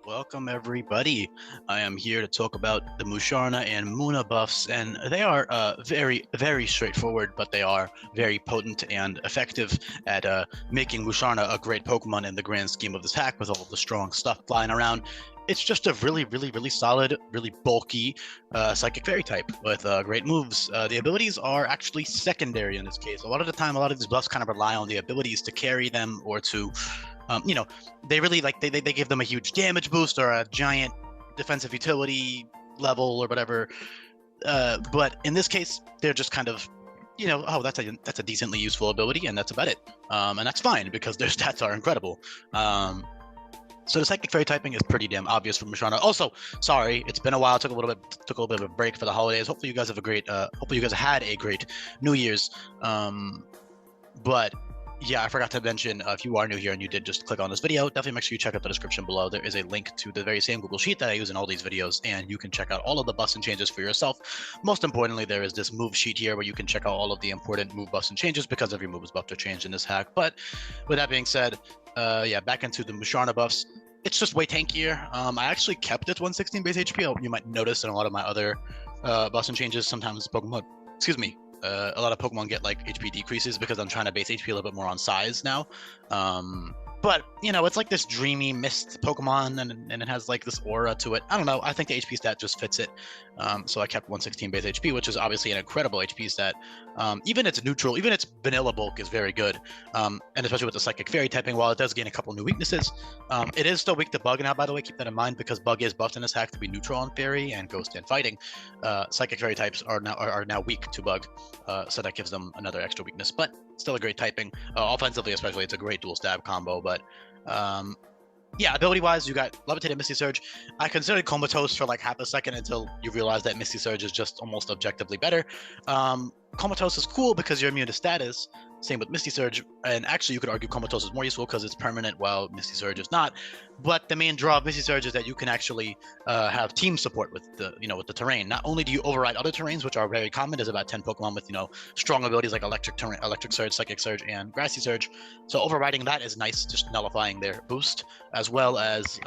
Welcome everybody. I am here to talk about the Musharna and Muna buffs, and they are very straightforward, but they are very potent and effective at making Musharna a great Pokemon in the grand scheme of this hack with all of the strong stuff flying around. It's just a really solid, really bulky Psychic Fairy type with great moves. The abilities are actually secondary in this case. A lot of the time, a lot of these buffs kind of rely on the abilities to carry them or to you know, they really they give them a huge damage boost or a giant defensive utility level or whatever. But in this case, they're just kind of, oh, that's a decently useful ability, and that's about it. And that's fine because their stats are incredible. So the Psychic Fairy typing is pretty damn obvious from Musharna. Also, sorry, it's been a while. Took a little bit of a break for the holidays. Hopefully, you guys have a great. Hopefully, you guys had a great New Year's. But yeah, I forgot to mention, if you are new here and you did just click on this video, definitely make sure you check out the description below. There is a link to the very same Google Sheet that I use in all these videos, and you can check out all of the buffs and changes for yourself. Most importantly, there is this move sheet here where you can check out all of the important move buffs and changes because every move is buffed or changed in this hack. But with that being said, yeah, back into the Musharna buffs. It's just way tankier. I actually kept its 116 base HP. You might notice in a lot of my other buffs and changes, sometimes Pokemon, excuse me, a lot of Pokemon get like HP decreases because I'm trying to base HP a little bit more on size now. But it's like this dreamy mist Pokemon, and it has like this aura to it. I don't know. I think the HP stat just fits it. So I kept 116 base HP, which is obviously an incredible HP stat. Even its neutral, even its vanilla bulk is very good. And especially with the Psychic Fairy typing, while it does gain a couple new weaknesses, it is still weak to Bug now, by the way. Keep that in mind because Bug is buffed in this hack to be neutral on Fairy and Ghost and Fighting. Psychic Fairy types are now weak to Bug, so that gives them another extra weakness. But still a great typing. Offensively, especially, it's a great dual stab combo. But yeah, ability-wise, you got Levitated Misty Surge. I considered Comatose for like half a second until you realize that Misty Surge is just almost objectively better. Comatose is cool because you're immune to status. Same with Misty Surge, and actually you could argue Comatose is more useful because it's permanent while Misty Surge is not. But the main draw of Misty Surge is that you can actually have team support with the terrain. Not only do you override other terrains, which are very common, there's about 10 Pokemon with strong abilities like Electric Surge, Psychic Surge, and Grassy Surge. So overriding that is nice, just nullifying their boost, as well as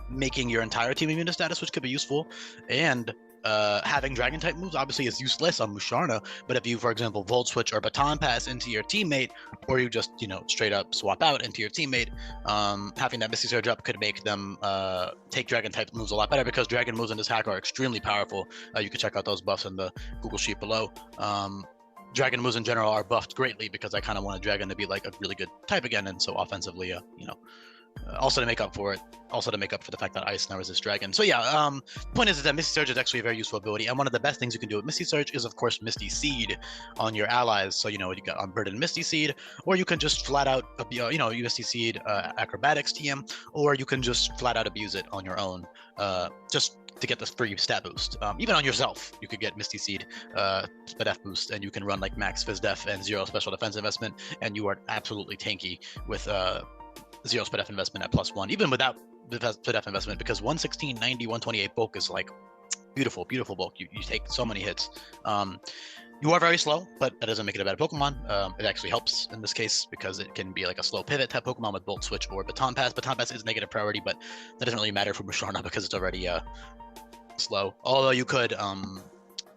making your entire team immune to status, which could be useful. And having dragon type moves obviously is useless on Musharna, but if you, for example, Volt Switch or Baton Pass into your teammate, or you just straight up swap out into your teammate, having that Misty Surge up could make them take dragon type moves a lot better because dragon moves in this hack are extremely powerful. You can check out those buffs in the Google Sheet below. Dragon moves in general are buffed greatly because I kind of want a dragon to be like a really good type again, and so offensively, also to make up for the fact that Ice now resists Dragon. So yeah, point is that Misty Surge is actually a very useful ability, and one of the best things you can do with Misty Surge is, of course, Misty Seed on your allies. So you got Unburdened Misty Seed, or you can just flat out, Misty Seed Acrobatics TM, or you can just flat out abuse it on your own, just to get this free stat boost. Even on yourself, you could get Misty Seed Spdef boost, and you can run like max Fizdef and 0 special defense investment, and you are absolutely tanky with 0 Spdef investment at +1, even without the Spdef investment, because 116, 90, 128 bulk is like beautiful bulk. You take so many hits. You are very slow, but that doesn't make it a bad Pokemon. It actually helps in this case because it can be like a slow pivot type Pokemon with Volt Switch or Baton Pass. Baton Pass is negative priority, but that doesn't really matter for Musharna because it's already slow. Although you could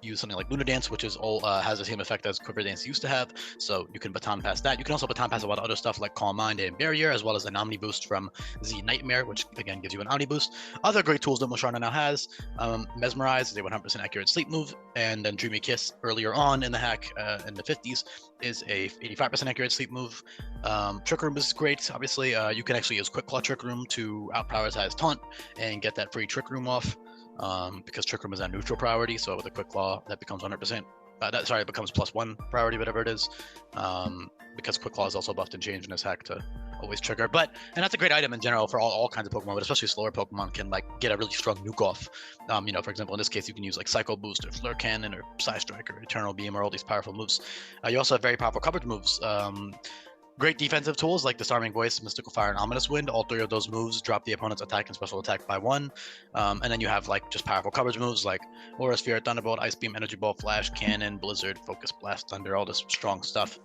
use something like Lunar Dance, which is has the same effect as Quiver Dance used to have, so you can Baton Pass that. You can also Baton Pass a lot of other stuff like Calm Mind and Barrier, as well as an Omni Boost from Z Nightmare, which again gives you an Omni Boost. Other great tools that Musharna now has: Mesmerize is a 100% accurate sleep move, and then Dreamy Kiss earlier on in the hack in the 50s is a 85% accurate sleep move. Trick Room is great, obviously. You can actually use Quick Claw Trick Room to out-prioritize Taunt and get that free Trick Room off. Because Trick Room is at neutral priority, so with a Quick Claw that becomes 100%. It becomes +1 priority, whatever it is. Because Quick Claw is also buffed and changed in this hack to always trigger. And that's a great item in general for all kinds of Pokemon, but especially slower Pokemon can like get a really strong nuke off. For example, in this case, you can use like Psycho Boost or Flare Cannon or Psy Strike or Eternal Beam or all these powerful moves. You also have very powerful coverage moves. Great defensive tools like Disarming Voice, Mystical Fire, and Ominous Wind. All three of those moves drop the opponent's attack and special attack by 1. And then you have like just powerful coverage moves like Aura Sphere, Thunderbolt, Ice Beam, Energy Ball, Flash, Cannon, Blizzard, Focus Blast, Thunder, all this strong stuff.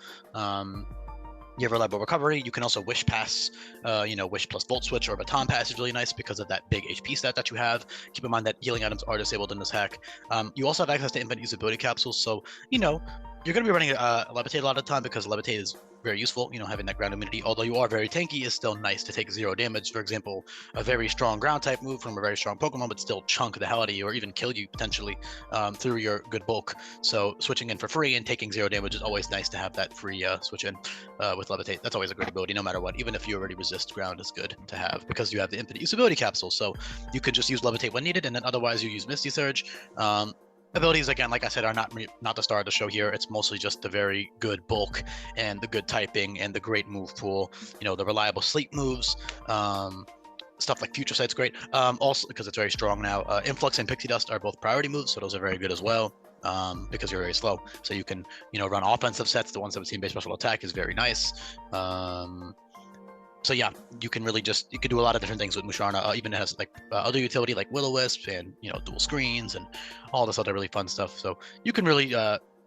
You have reliable recovery. You can also wish pass, wish plus volt switch or baton pass is really nice because of that big HP stat that you have. Keep in mind that healing items are disabled in this hack. You also have access to infinite usability capsules, so you're going to be running levitate a lot of the time because levitate is very useful. Having that ground immunity, although you are very tanky, is still nice to take 0 damage. For example, a very strong ground type move from a very strong Pokemon would still chunk the hell out of you or even kill you potentially through your good bulk. So switching in for free and taking 0 damage is always nice to have that free switch in with levitate. That's always a great ability no matter what. Even if you already resist ground is good to have because you have the infinite usability capsule. So you can just use levitate when needed, and then otherwise you use Misty Surge. Abilities, again, like I said, are not the star of the show here. It's mostly just the very good bulk and the good typing and the great move pool. The reliable sleep moves, stuff like Future Sight's great. Also, because it's very strong now. Influx and Pixie Dust are both priority moves, so those are very good as well. Because you're very slow, so you can run offensive sets. The 117 base special attack is very nice. So yeah, you can do a lot of different things with Musharna. Even it has like other utility like Will-O-Wisp and dual screens and all this other really fun stuff. So you can really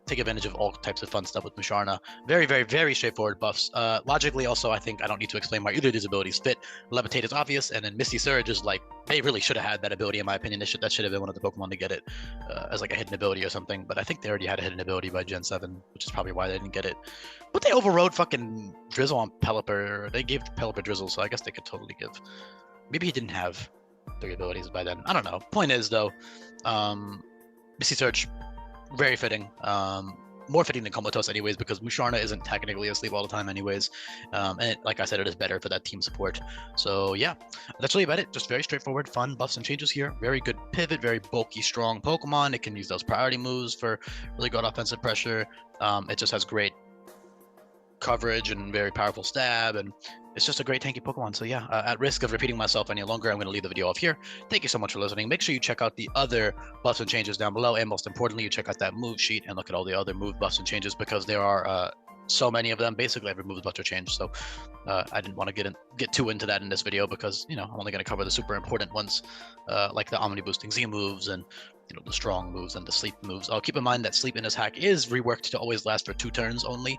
take advantage of all types of fun stuff with Musharna. Very, very, very straightforward buffs. Logically, also, I think I don't need to explain why either of these abilities fit. Levitate is obvious, and then Misty Surge is like, they really should have had that ability, in my opinion. That should have been one of the Pokemon to get it as like a hidden ability or something. But I think they already had a hidden ability by Gen 7, which is probably why they didn't get it. But they overrode fucking Drizzle on Pelipper. They gave Pelipper Drizzle, so I guess they could totally give. Maybe he didn't have 3 abilities by then. I don't know. Point is, though, Misty Surge, very fitting. More fitting than Comatose anyways, because Musharna isn't technically asleep all the time anyways. And like I said, it is better for that team support. So yeah, that's really about it. Just very straightforward, fun buffs and changes here. Very good pivot, very bulky, strong Pokemon. It can use those priority moves for really good offensive pressure. It just has great coverage and very powerful stab, and it's just a great tanky Pokemon. So yeah, at risk of repeating myself any longer, I'm going to leave the video off here. Thank you so much for listening. Make sure you check out the other buffs and changes down below, and most importantly, you check out that move sheet and look at all the other move buffs and changes, because there are so many of them. Basically every move is buff or change. So I didn't want to get too into that in this video, because I'm only going to cover the super important ones, like the Omni boosting Z moves and the strong moves and the sleep moves. I'll keep in mind that sleep in this hack is reworked to always last for 2 turns only,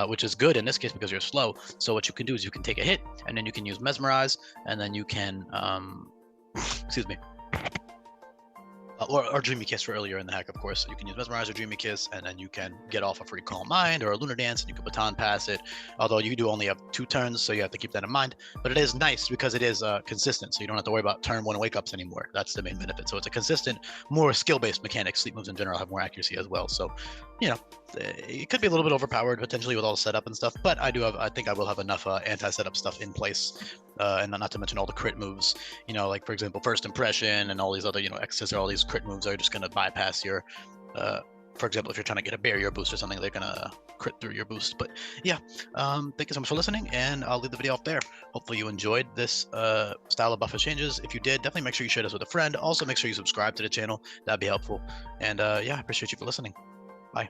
which is good in this case because you're slow. So what you can do is you can take a hit, and then you can use Mesmerize, and then you can excuse me, or Dreamy Kiss for earlier in the hack, of course. You can use Mesmerize or Dreamy Kiss, and then you can get off a free Calm Mind or a Lunar Dance, and you can baton pass it. Although you do only have 2 turns, so you have to keep that in mind. But it is nice because it is consistent, so you don't have to worry about turn 1 wake-ups anymore. That's the main benefit. So it's a consistent, more skill-based mechanic. Sleep moves in general have more accuracy as well. So, it could be a little bit overpowered potentially with all the setup and stuff, but I think I will have enough anti-setup stuff in place, and not to mention all the crit moves. Like for example, First Impression and all these other X's, or all these crit moves are just going to bypass your for example, if you're trying to get a barrier boost or something, they're gonna crit through your boost. But yeah, thank you so much for listening, and I'll leave the video off there. Hopefully you enjoyed this style of buff and changes. If you did, definitely make sure you share this with a friend. Also make sure you subscribe to the channel. That'd be helpful. And yeah, I appreciate you for listening. Bye.